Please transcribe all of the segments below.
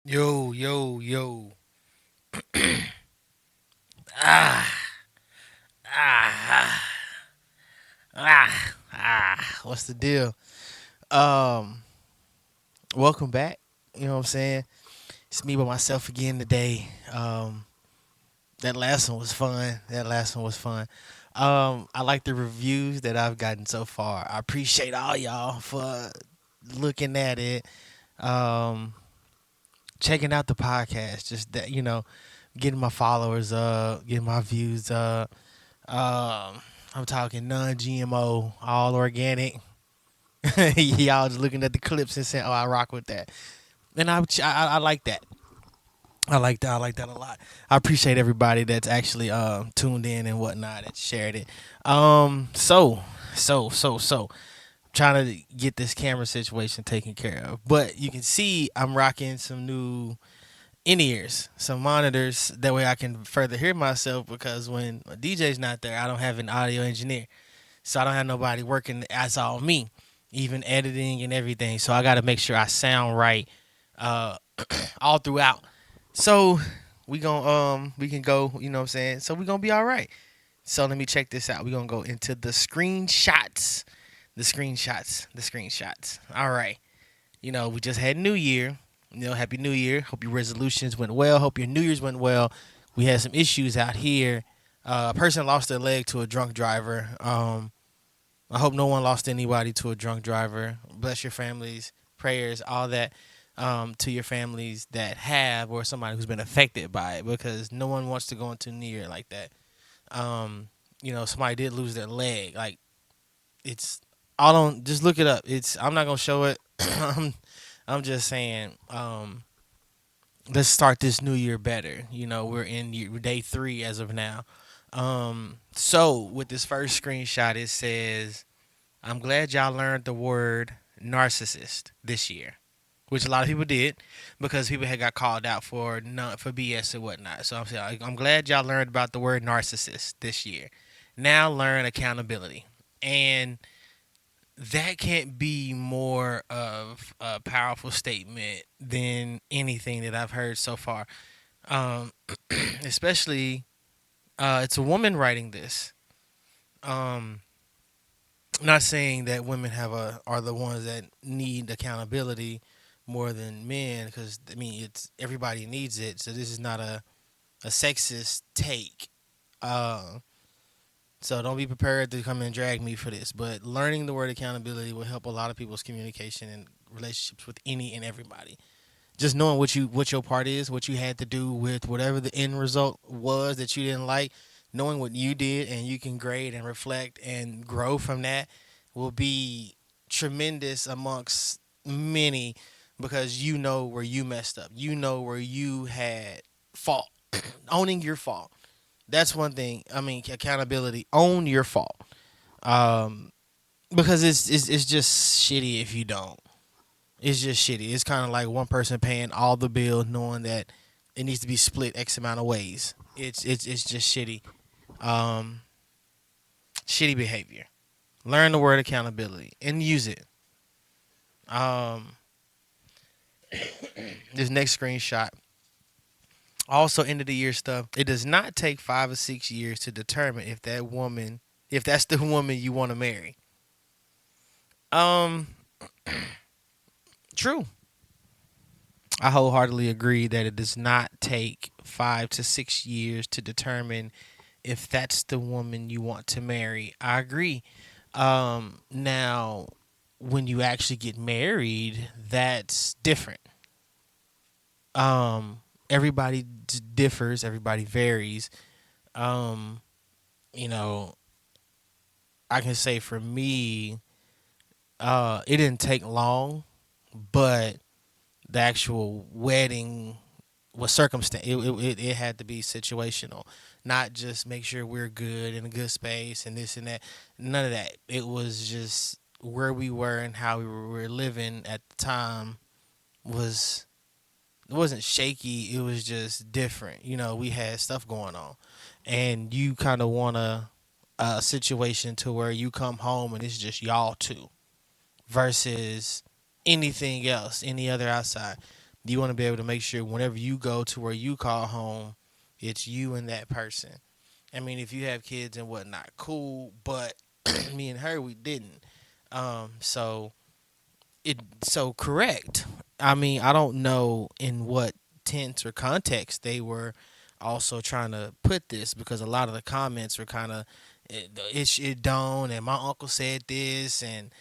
Yo, yo, yo. Ah, ah, What's the deal? Um, Welcome back. You know what I'm saying? It's me by myself again today. That last one was fun. I like the reviews that I've gotten so far. I appreciate all y'all for looking at it. Um, Checking out the podcast. Just that, getting my followers up, getting my views up. I'm talking non-GMO, all organic. Y'all just looking at the clips and saying, "Oh, I rock with that," and I like that. I like that. I like that a lot. I appreciate everybody that's actually tuned in and whatnot and shared it. So trying to get this camera situation taken care of. But you can see I'm rocking some new in ears, some monitors. That way I can further hear myself because when a DJ's not there, I don't have an audio engineer. So I don't have nobody working. That's all me, even editing and everything. So I got to make sure I sound right uh, all throughout. So we can go. You know what I'm saying. So we gonna be all right. So let me check this out. We gonna go into the screenshots. The screenshots. All right. We just had New Year. Happy New Year. Hope your resolutions went well. Hope your New Year's went well. We had some issues out here. A person lost their leg to a drunk driver. I hope no one lost anybody to a drunk driver. Bless your families, prayers, all that to your families that have or somebody who's been affected by it because no one wants to go into New Year like that. Somebody did lose their leg. Like it's, I don't just look it up. I'm not gonna show it. I'm just saying. Let's start this new year better. We're in day 3 as of now. So with this first screenshot, it says, "I'm glad y'all learned the word narcissist this year," which a lot of people did because people had got called out for for BS and whatnot. So I'm saying I'm glad y'all learned about the word narcissist this year. Now learn accountability, and that can't be more of a powerful statement than anything that I've heard so far. Um, Especially, it's a woman writing this. Um, Not saying that women are the ones that need accountability more than men, because I mean it's everybody needs it. So this is not a sexist take. Uh, so don't be prepared to come and drag me for this. But learning the word accountability will help a lot of people's communication and relationships with any and everybody. Just knowing what your part is, what you had to do with whatever the end result was that you didn't like, knowing what you did and you can grade and reflect and grow from that will be tremendous amongst many because you know where you messed up. You know where you had fault. Owning your fault. That's one thing. I mean, accountability. Own your fault. Um, because it's just shitty if you don't. It's just shitty. It's kind of like one person paying all the bill, knowing that it needs to be split X amount of ways. It's just shitty. Um, Shitty behavior. Learn the word accountability and use it. Um, this next screenshot. Also, end of the year stuff. It does not take 5 or 6 years to determine if that's the woman you want to marry. Um, True. I wholeheartedly agree that it does not take 5 to 6 years to determine if that's the woman you want to marry. I agree. Now, when you actually get married, that's different. Um, Everybody differs. Everybody varies. Um, you know, I can say for me, it didn't take long, but the actual wedding was circumstance. It had to be situational, not just make sure we're good in a good space and this and that. None of that. It was just where we were and how we were living at the time was it wasn't shaky. It was just different. We had stuff going on, and you kind of want a situation to where you come home and it's just y'all two versus anything else, any other outside. You want to be able to make sure whenever you go to where you call home, it's you and that person. I mean, if you have kids and whatnot, cool. But me and her, we didn't. So so correct. I mean, I don't know in what tense or context they were also trying to put this, because a lot of the comments were kind of it don't, and my uncle said this, and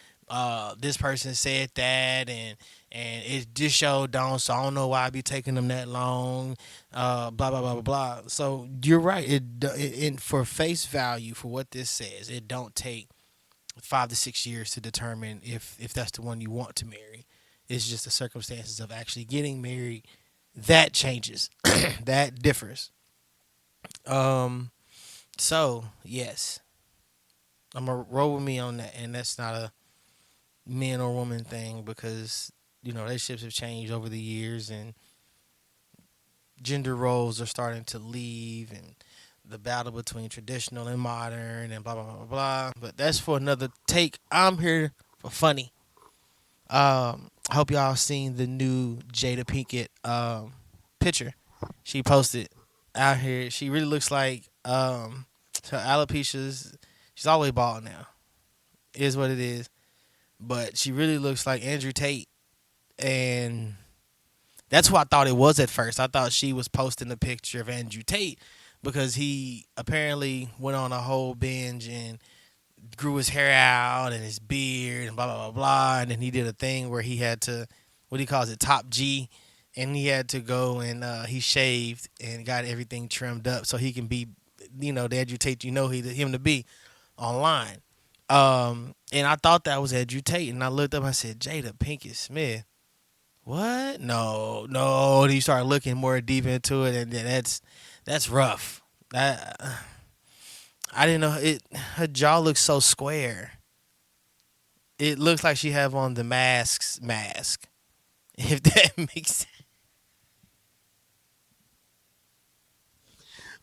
this person said that, and it just showed don't, so I don't know why I be taking them that long, blah blah blah blah blah. So you're right. For face value for what this says, it don't take 5 to 6 years to determine if that's the one you want to marry. It's just the circumstances of actually getting married that changes, that differs. Um, so yes, I'm gonna roll with me on that, and that's not a man or woman thing, because relationships have changed over the years, and gender roles are starting to leave, and the battle between traditional and modern, and blah blah blah blah blah. But that's for another take. I'm here for funny. I hope y'all seen the new Jada Pinkett picture she posted out here. She really looks like her alopecia's. She's all the way bald now. Is what it is. But she really looks like Andrew Tate, and that's who I thought it was at first. I thought she was posting a picture of Andrew Tate because he apparently went on a whole binge and grew his hair out and his beard and blah blah blah blah. And then he did a thing where he had to, what he calls it, top G, and he had to go and he shaved and got everything trimmed up so he can be, the Andrew Tate him to be online. And I thought that was Andrew Tate, and I looked up. I said, Jada Pinkett Smith. What? No, no. And you start looking more deep into it, and then that's rough. That I didn't know it. Her jaw looks so square. It looks like she have on the mask's mask. If that makes sense.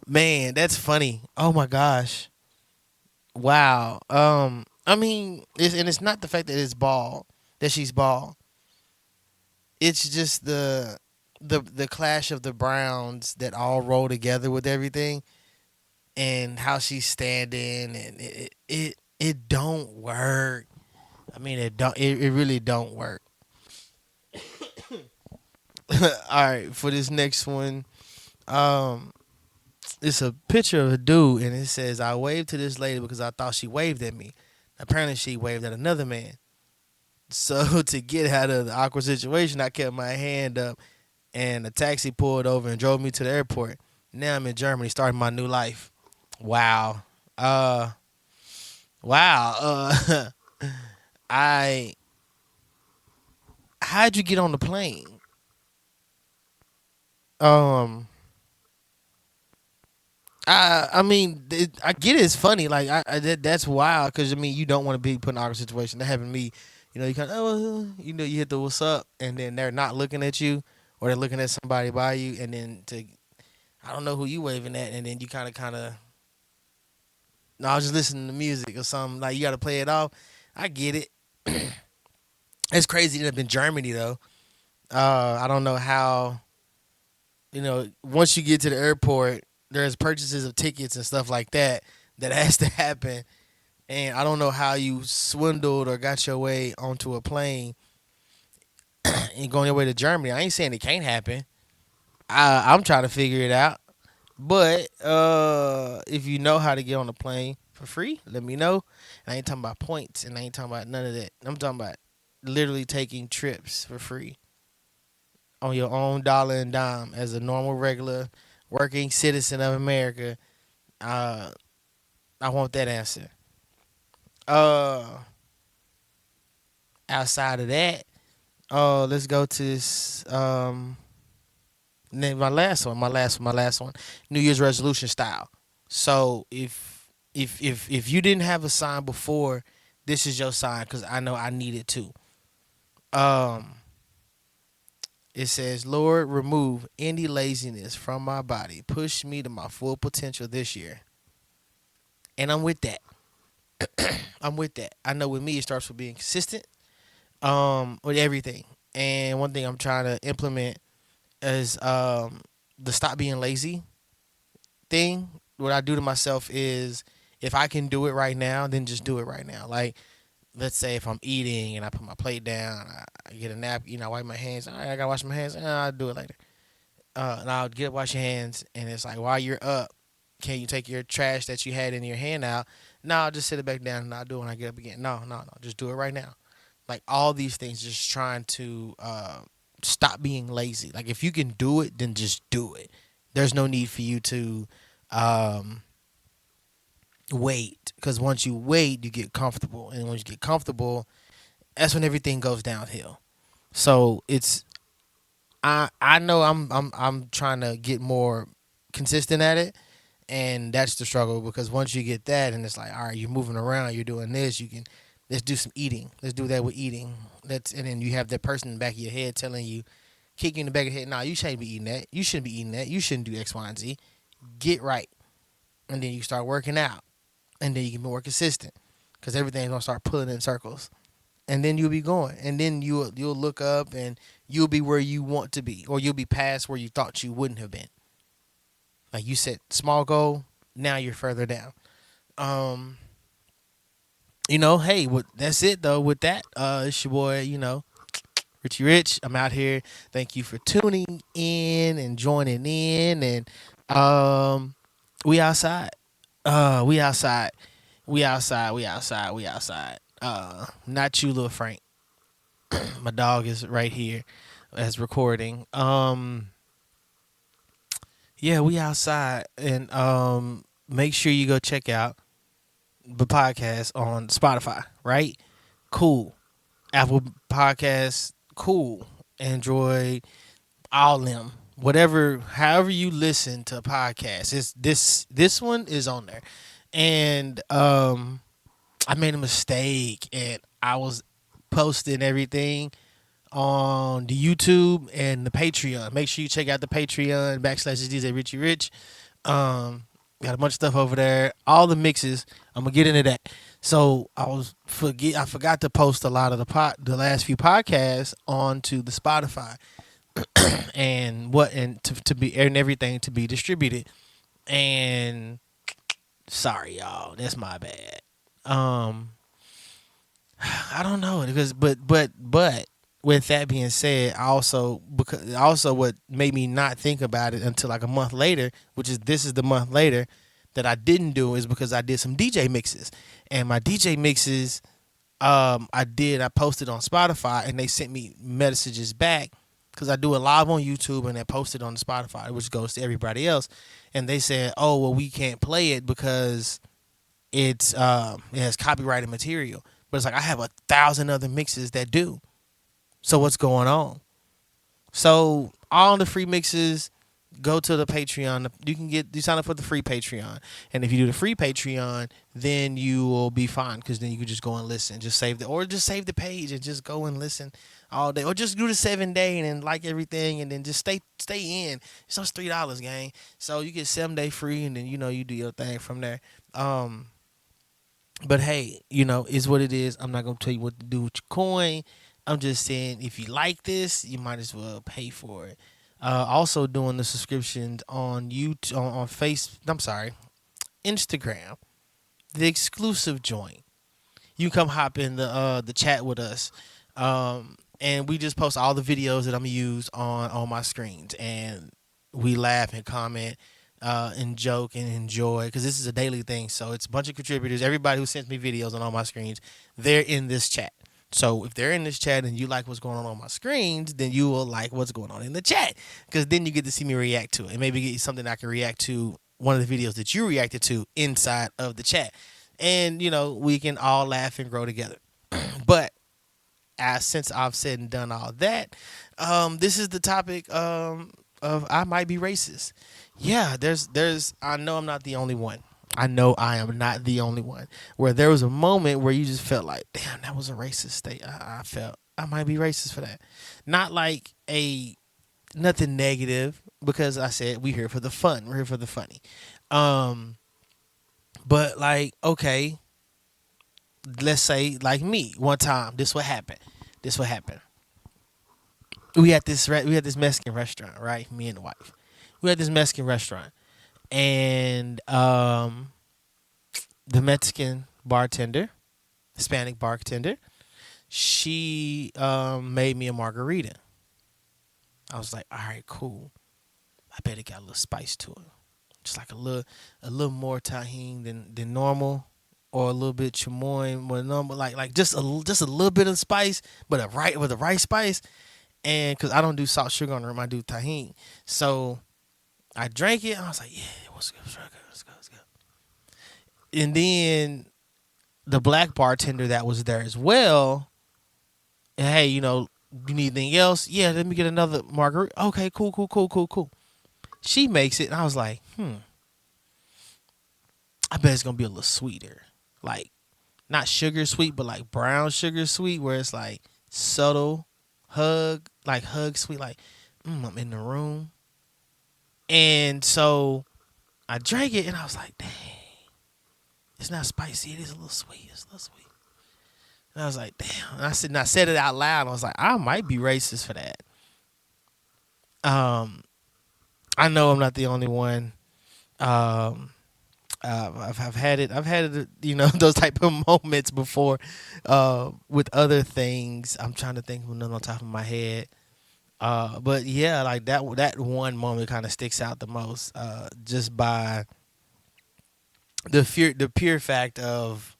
Man, that's funny. Oh my gosh. Wow. I mean, it's not the fact that it's bald, that she's bald. It's just the clash of the browns that all roll together with everything, and how she's standing, and it don't work. I mean, it really don't work. All right, for this next one, um, it's a picture of a dude, and it says, "I waved to this lady because I thought she waved at me. Apparently, she waved at another man. So to get out of the awkward situation, I kept my hand up, and a taxi pulled over and drove me to the airport. Now I'm in Germany, starting my new life. Wow. Uh, wow. I how'd you get on the plane? Um, I mean, I get it. It's funny. Like that's wild, because I mean, you don't want to be put in an awkward situation. That happened to me. You kind of, you hit the what's up, and then they're not looking at you, or they're looking at somebody by you, and then I don't know who you waving at, and then you kind of, no, I was just listening to music or something. Like, you got to play it off. I get it. It's crazy to have been Germany though. I don't know how. Once you get to the airport, there's purchases of tickets and stuff like that that has to happen. And I don't know how you swindled or got your way onto a plane and going your way to Germany. I ain't saying it can't happen. I'm trying to figure it out. But if you know how to get on a plane for free, let me know. And I ain't talking about points, and I ain't talking about none of that. I'm talking about literally taking trips for free on your own dollar and dime as a normal, regular, working citizen of America. Uh, I want that answer. Uh, Outside of that, let's go to this. My last one, my last one. New Year's resolution style. So if you didn't have a sign before, this is your sign, because I know I need it too. Um, it says, Lord, remove any laziness from my body. Push me to my full potential this year. And I'm with that. I'm with that. I know with me it starts with being consistent with everything. And one thing I'm trying to implement is the stop being lazy thing. What I do to myself is if I can do it right now, then just do it right now. Like let's say if I'm eating and I put my plate down, I get a nap, I wipe my hands. All right, I gotta wash my hands. I'll do it later. And I'll get up, wash your hands, and it's like while you're up, can you take your trash that you had in your hand out? No, I'll just sit it back down and I'll do it when I get up again. No, no, no, just do it right now. Like all these things, just trying to stop being lazy. Like if you can do it, then just do it. There's no need for you to um, wait, because once you wait, you get comfortable, and once you get comfortable, that's when everything goes downhill. So it's I know I'm trying to get more consistent at it, and that's the struggle because once you get that and it's like all right, you're moving around, you're doing this, you can let's do some eating, let's do that with eating. Let's and then you have that person in the back of your head telling you, kick you in the back of the head, nah, you shouldn't be eating that, you shouldn't be eating that, you shouldn't do X, Y, and Z. Get right, and then you start working out, and then you can be more consistent because everything's gonna start pulling in circles, and then you'll be going, and then you'll look up and you'll be where you want to be, or you'll be past where you thought you wouldn't have been. Like you set small goal, now you're further down. Um, hey, that's it though. With that, it's your boy, Richie Rich. I'm out here. Thank you for tuning in and joining in, and we outside. We outside. We outside. We outside. We outside. Not you, little Frank. My dog is right here as recording. Yeah, we outside, and make sure you go check out the podcast on Spotify. Right? Cool. Apple Podcasts. Cool. Android. All them. Whatever. However you listen to podcasts, it's this one is on there, and I made a mistake, and I was posting everything on the YouTube and the Patreon. Make sure you check out the Patreon / DJ Richie Rich. Got a bunch of stuff over there. All the mixes. I'm gonna get into that. So I forgot to post a lot of the last few podcasts onto the Spotify and to be and everything to be distributed. And sorry y'all, that's my bad. Um I don't know because but with that being said, also what made me not think about it until like a month later, which is this is the month later that I didn't do, is because I did some DJ mixes, and my DJ mixes I posted on Spotify, and they sent me messages back because I do it live on YouTube and then post it on the Spotify, which goes to everybody else, and they said, oh well, we can't play it because it has copyrighted material. But it's like I have 1,000 other mixes that do. So what's going on? So all the free mixes go to the Patreon. You sign up for the free Patreon, and if you do the free Patreon, then you will be fine because then you can just go and listen. Just save the page and just go and listen all day, or just do the 7-day and then like everything, and then just stay in. It's just $3, gang. So you get 7-day free, and then you do your thing from there. But hey, is what it is. I'm not gonna tell you what to do with your coin. I'm just saying if you like this, you might as well pay for it. Also doing the subscriptions on YouTube, on Instagram, the exclusive joint. You come hop in the chat with us, and we just post all the videos that I'm gonna use on my screens, and we laugh and comment. And joke and enjoy because this is a daily thing. So it's a bunch of contributors. Everybody who sends me videos on all my screens, they're in this chat. So if they're in this chat and you like what's going on my screens, then you will like what's going on in the chat because then you get to see me react to it and maybe get something I can react to, one of the videos that you reacted to inside of the chat. And, we can all laugh and grow together. But since I've said and done all that, this is the topic of I might be racist. Yeah, I know I'm not the only one. I know I am not the only one. Where there was a moment where you just felt like, damn, that was a racist state. I felt I might be racist for that. Not like nothing negative, because I said we here for the fun. We're here for the funny. But like, okay, let's say like me, one time, this what happened. we had this Mexican restaurant, right? Me and the wife. We had this Mexican restaurant, and the Mexican bartender, Hispanic bartender, she made me a margarita. I was like, all right, cool. I bet it got a little spice to it, just like a little more tahini than normal, or a little bit chamoy more than normal, like just a little bit of spice, but a right with the right spice. And because I don't do salt sugar on the rim, I do tahini. So I drank it. And I was like, yeah, it was good. It was good. It was good. It was good. And then the black bartender that was there as well. Hey, you need anything else? Yeah, let me get another margarita. Okay, cool, cool, cool, cool, cool. She makes it, and I was like, I bet it's gonna be a little sweeter, like not sugar sweet, but like brown sugar sweet, where it's like subtle hug sweet, like I'm in the room. And so I drank it, and I was like, dang, it's not spicy. It is a little sweet. It's a little sweet. And I was like, damn. And I said it out loud. And I was like, I might be racist for that. I know I'm not the only one. I've had it. I've had it. Those type of moments before, with other things. I'm trying to think of none on top of my head. But yeah, like that one moment kind of sticks out the most. Just by the pure fact of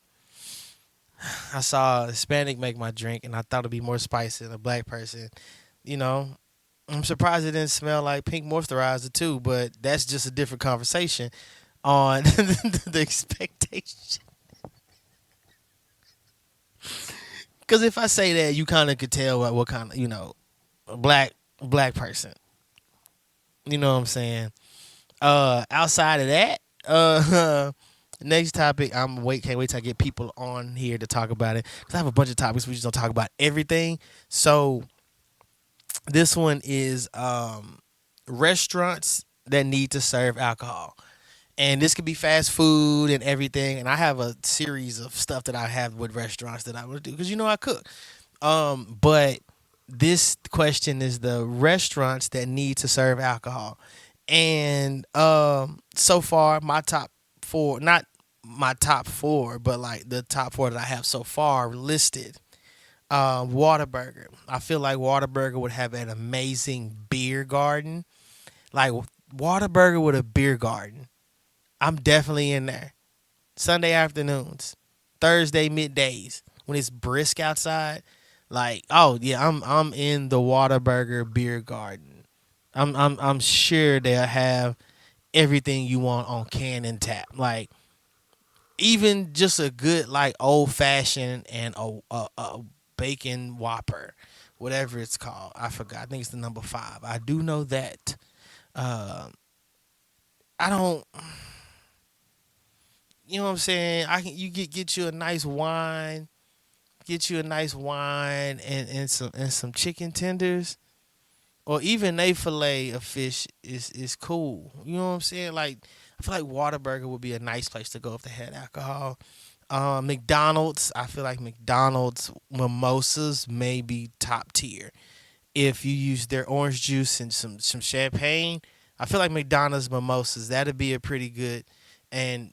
I saw a Hispanic make my drink, and I thought it'd be more spicy than a black person. You know, I'm surprised it didn't smell like pink moisturizer too, but that's just a different conversation on the expectation. Because if I say that, you kind of could tell what kind of a black person. You know what I'm saying? Outside of that, next topic. Can't wait till I get people on here to talk about it. Cause I have a bunch of topics. We just don't talk about everything. So this one is restaurants that need to serve alcohol. And this could be fast food and everything. And I have a series of stuff that I have with restaurants that I would do because I cook. But this question is the restaurants that need to serve alcohol. And so far, my top four, not my top four, but like the top four that I have so far listed. Whataburger. I feel like Whataburger would have an amazing beer garden. Like Whataburger with a beer garden. I'm definitely in there. Sunday afternoons, Thursday middays when it's brisk outside. Like, oh yeah, I'm in the Whataburger beer garden. I'm sure they'll have everything you want on can and tap. Like even just a good like old fashioned and a bacon whopper, whatever it's called. I forgot. I think it's the number 5. I do know that. Uh, I don't. You know what I'm saying? You get you a nice wine, and some chicken tenders, or even a fillet of fish is cool. You know what I'm saying? Like I feel like Whataburger would be a nice place to go if they had alcohol. McDonald's, I feel like McDonald's mimosas may be top tier. If you use their orange juice and some champagne, I feel like McDonald's mimosas that'd be a pretty good. And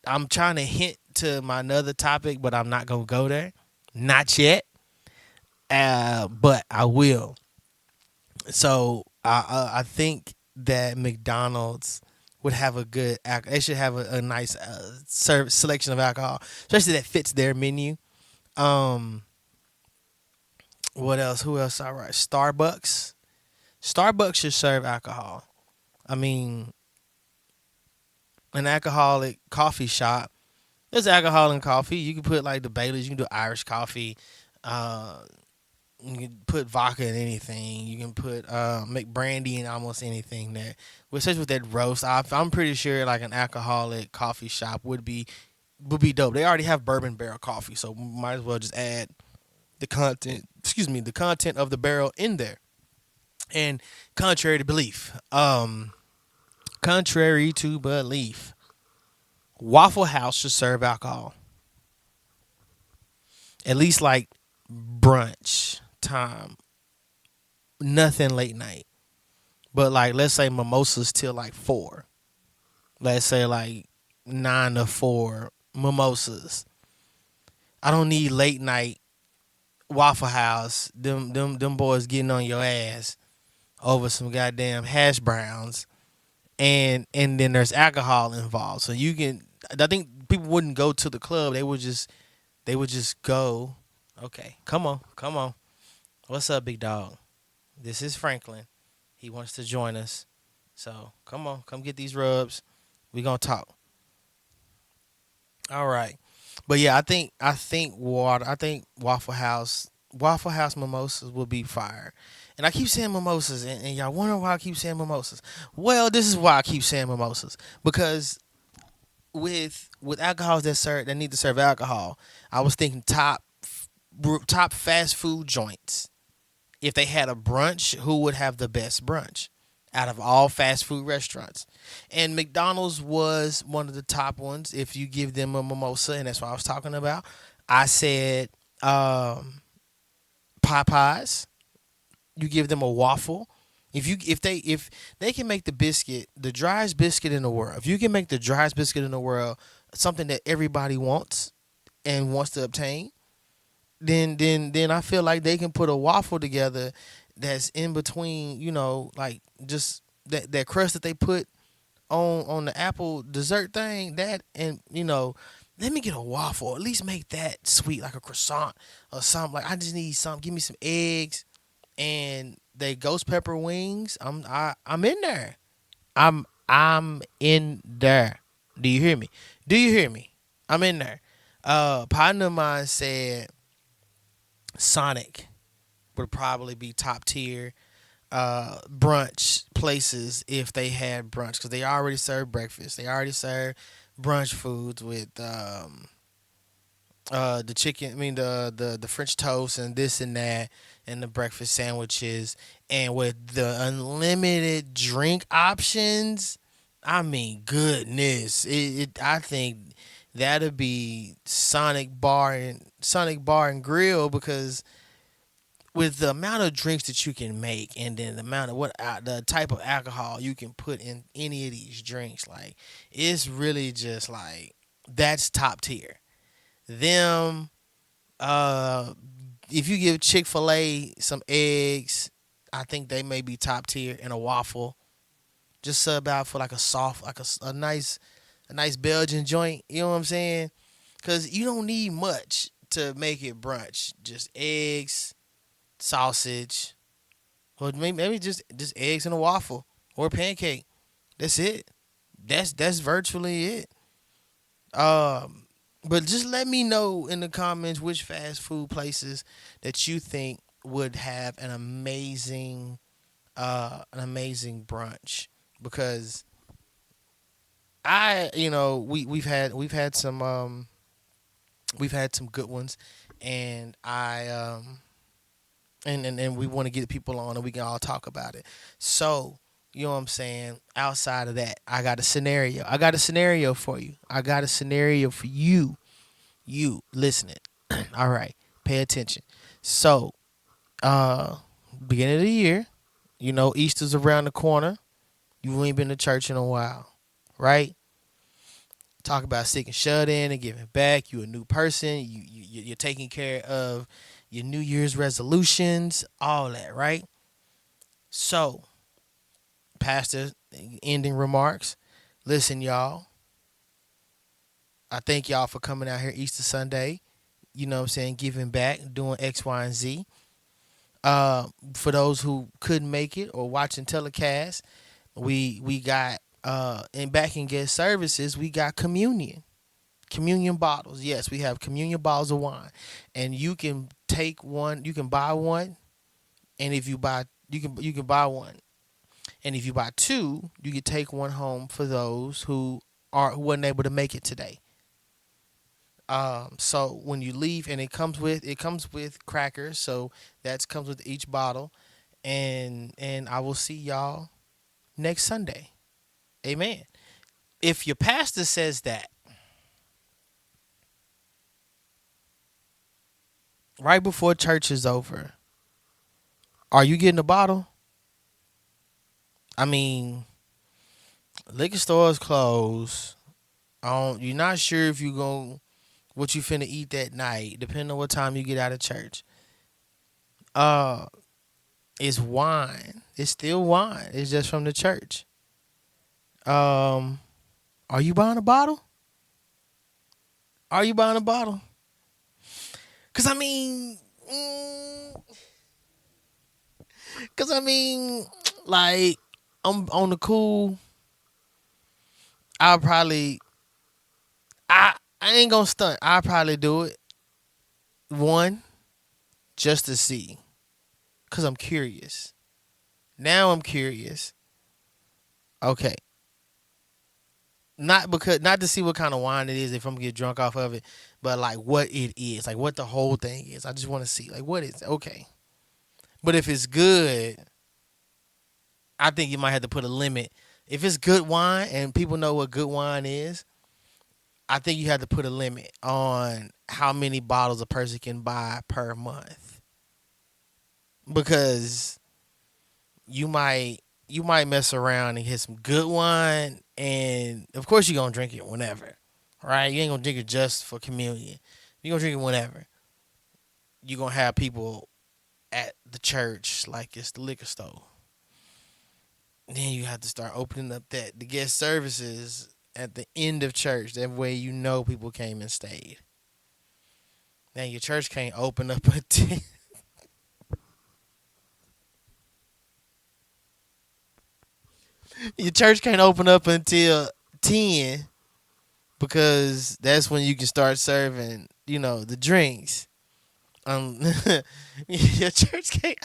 I'm trying to hint to my another topic, but I'm not gonna go there, not yet. But I will. So I think that McDonald's would have a good. They should have a nice selection of alcohol, especially that fits their menu. Um, what else? Who else? All right, Starbucks. Starbucks should serve alcohol. I mean, an alcoholic coffee shop. There's alcohol in coffee. You can put like the Baileys. You can do Irish coffee. Uh, You can put vodka in anything. You can put make brandy in almost anything there. Especially with that roast. I'm pretty sure like an alcoholic coffee shop would be dope. They already have bourbon barrel coffee, so might as well just add the content. Excuse me, the content of the barrel in there. And contrary to belief, Waffle House should serve alcohol. At least like brunch time. nothing late night. But like, let's say mimosas till like 4. Let's say like 9 to 4 mimosas. I don't need late night Waffle House. Them boys getting on your ass over some goddamn hash browns, and then there's alcohol involved. So you can. I think people wouldn't go to the club. They would just go. Okay, come on. What's up, big dog? This is Franklin. He wants to join us. So come on, come get these rubs. We gonna talk. All right. But yeah, I think Waffle House mimosas will be fire. And I keep saying mimosas, and y'all wonder why I keep saying mimosas. Well, this is why I keep saying mimosas. Because with alcohols that need to serve alcohol, I was thinking top fast food joints. If they had a brunch, who would have the best brunch out of all fast food restaurants? And McDonald's was one of the top ones. If you give them a mimosa, and that's what I was talking about, I said Popeyes. You give them a waffle. If they can make the biscuit, the driest biscuit in the world. If you can make the driest biscuit in the world something that everybody wants and wants to obtain, then I feel like they can put a waffle together that's in between, like just that crust that they put on the apple dessert thing, that, and let me get a waffle. At least make that sweet, like a croissant or something. Like, I just need something. Give me some eggs and they ghost pepper wings. I'm in there. I'm in there. Do you hear me? Do you hear me? I'm in there. Partner of mine said Sonic would probably be top tier brunch places if they had brunch, because they already serve breakfast. They already serve brunch foods with the chicken. I mean the French toast and this and that, and the breakfast sandwiches, and with the unlimited drink options. I mean, goodness, I think that'd be Sonic Bar and Grill, because with the amount of drinks that you can make, and then the amount of the type of alcohol you can put in any of these drinks, like, it's really just like, that's top tier. Them, uh, if you give Chick-fil-A some eggs, I think they may be top tier, in a waffle. Just sub out for like a soft, like a nice Belgian joint. You know what I'm saying? Because you don't need much to make it brunch. Just eggs, sausage, or maybe just eggs and a waffle or a pancake. That's it. That's virtually it. Um, but just let me know in the comments which fast food places that you think would have an amazing brunch, because we've had some good ones, and and we want to get people on and we can all talk about it. So, you know what I'm saying? Outside of that, I got a scenario. I got a scenario for you. I got a scenario for you. You listening. All right. Pay attention. So, uh beginning of the year, Easter's around the corner. You ain't been to church in a while, right? Talk about sticking shut in and giving back. You a new person. You're taking care of your New Year's resolutions, all that, right? So, pastor, ending remarks. Listen, y'all. I thank y'all for coming out here Easter Sunday. You know what I'm saying? Giving back, doing X, Y, and Z. For those who couldn't make it or watching telecast, we got in back in guest services, we got communion bottles. Yes, we have communion bottles of wine, and you can take one. You can buy one, and if you buy, you can buy one, and if you buy two, you can take one home for those who wasn't able to make it today. So when you leave, and it comes with crackers, so that comes with each bottle, and I will see y'all next Sunday. Amen. If your pastor says that right before church is over, Are you getting a bottle? I mean, liquor stores closed. You're not sure if you going what you finna eat that night, depending on what time you get out of church. Uh, it's wine. It's still wine. It's just from the church. Um, are you buying a bottle? Are you buying a bottle? Cause I mean, cause I mean, like I'm on the cool. I'll probably I ain't gonna stunt. I'll probably do it. One, just to see. Cause I'm curious. Now I'm curious. Okay. Not to see what kind of wine it is if I'm gonna get drunk off of it, but like what it is, like what the whole thing is. I just want to see like what is okay. But if it's good, I think you might have to put a limit. If it's good wine and people know what good wine is, I think you have to put a limit on how many bottles a person can buy per month. Because you might mess around and get some good wine, and of course you're gonna drink it whenever. Right? You ain't gonna drink it just for communion. You're gonna drink it whenever. You're gonna have people at the church like it's the liquor store. Then you have to start opening up the guest services at the end of church. That way you know people came and stayed. Now your church can't open up until your church can't open up until 10 because that's when you can start serving, the drinks. Um, your church can't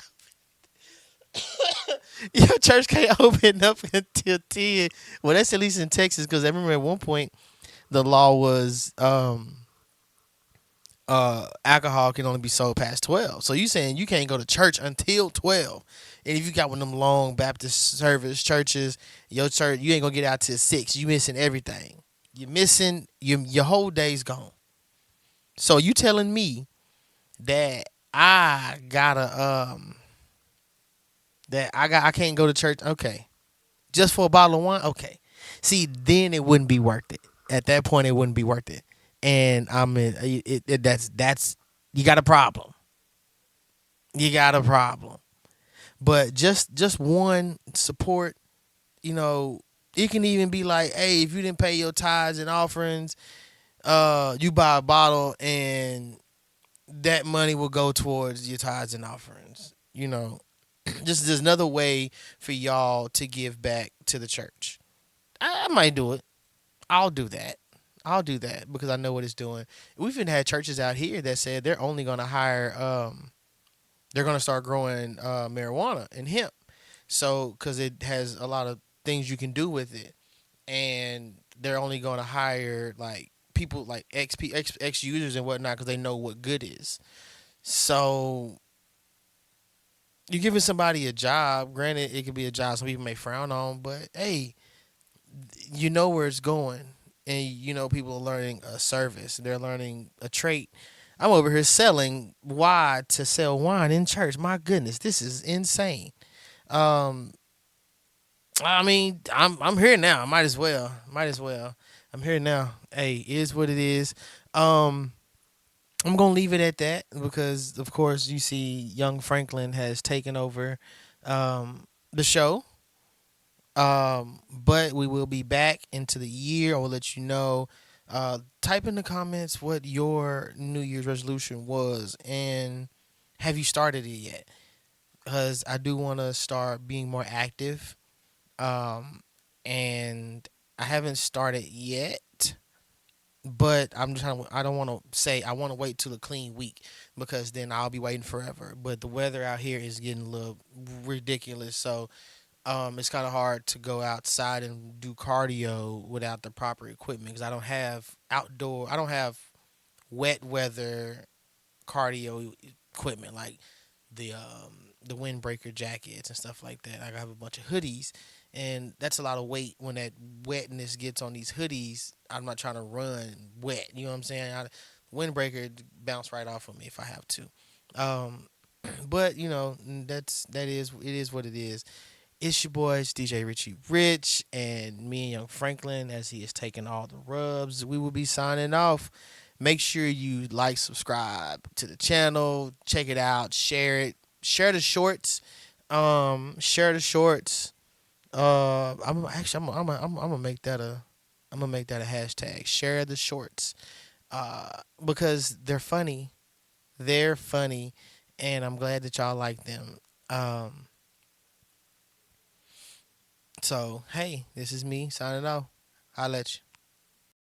your church can't open up until 10. Well, that's at least in Texas because I remember at one point the law was alcohol can only be sold past 12. So you saying you can't go to church until 12. And if you got one of them long Baptist service churches, your church, you ain't gonna get out till 6. You missing everything. You're missing your whole day's gone. So you telling me that I gotta I can't go to church? Okay. Just for a bottle of wine? Okay. See, then it wouldn't be worth it. At that point it wouldn't be worth it. And I'm in that's you got a problem. You got a problem. But just one support, you know, it can even be like, hey, if you didn't pay your tithes and offerings, you buy a bottle and that money will go towards your tithes and offerings. Just there's another way for y'all to give back to the church. I might do it. I'll do that. I'll do that because I know what it's doing. We've even had churches out here that said they're only going to hire, they're going to start growing marijuana and hemp. So, because it has a lot of things you can do with it. And they're only going to hire like people like ex users and whatnot because they know what good is. So, you're giving somebody a job. Granted, it could be a job some people may frown on, but hey, you know where it's going, and people are learning a service. They're learning a trait. I'm over here selling why to sell wine in church. My goodness, this is insane. Um, I mean, I'm here now. Might as well. Might as well. I'm here now. Hey, it is what it is. Um, I'm gonna leave it at that because, of course, you see, young Franklin has taken over the show. But we will be back into the year. I will let you know. Type in the comments what your New Year's resolution was and have you started it yet? Because I do want to start being more active. Um, and I haven't started yet. But I'm just trying to, I don't want to say I want to wait till a clean week because then I'll be waiting forever. But the weather out here is getting a little ridiculous, so it's kind of hard to go outside and do cardio without the proper equipment because I don't have wet weather cardio equipment like the windbreaker jackets and stuff like that. I have a bunch of hoodies, and that's a lot of weight when that wetness gets on these hoodies. I'm not trying to run wet. You know what I'm saying? Windbreaker bounce right off of me if I have to. Um, But that is what it is. It's your boys, DJ Richie Rich, and me and Young Franklin, as he is taking all the rubs. We will be signing off. Make sure you like, subscribe to the channel, check it out, share it, share the shorts, share the shorts. I'm actually I'm gonna make that a hashtag. Share the shorts, because they're funny. They're funny, and I'm glad that y'all like them. Um, so hey, this is me signing off. I'll let you.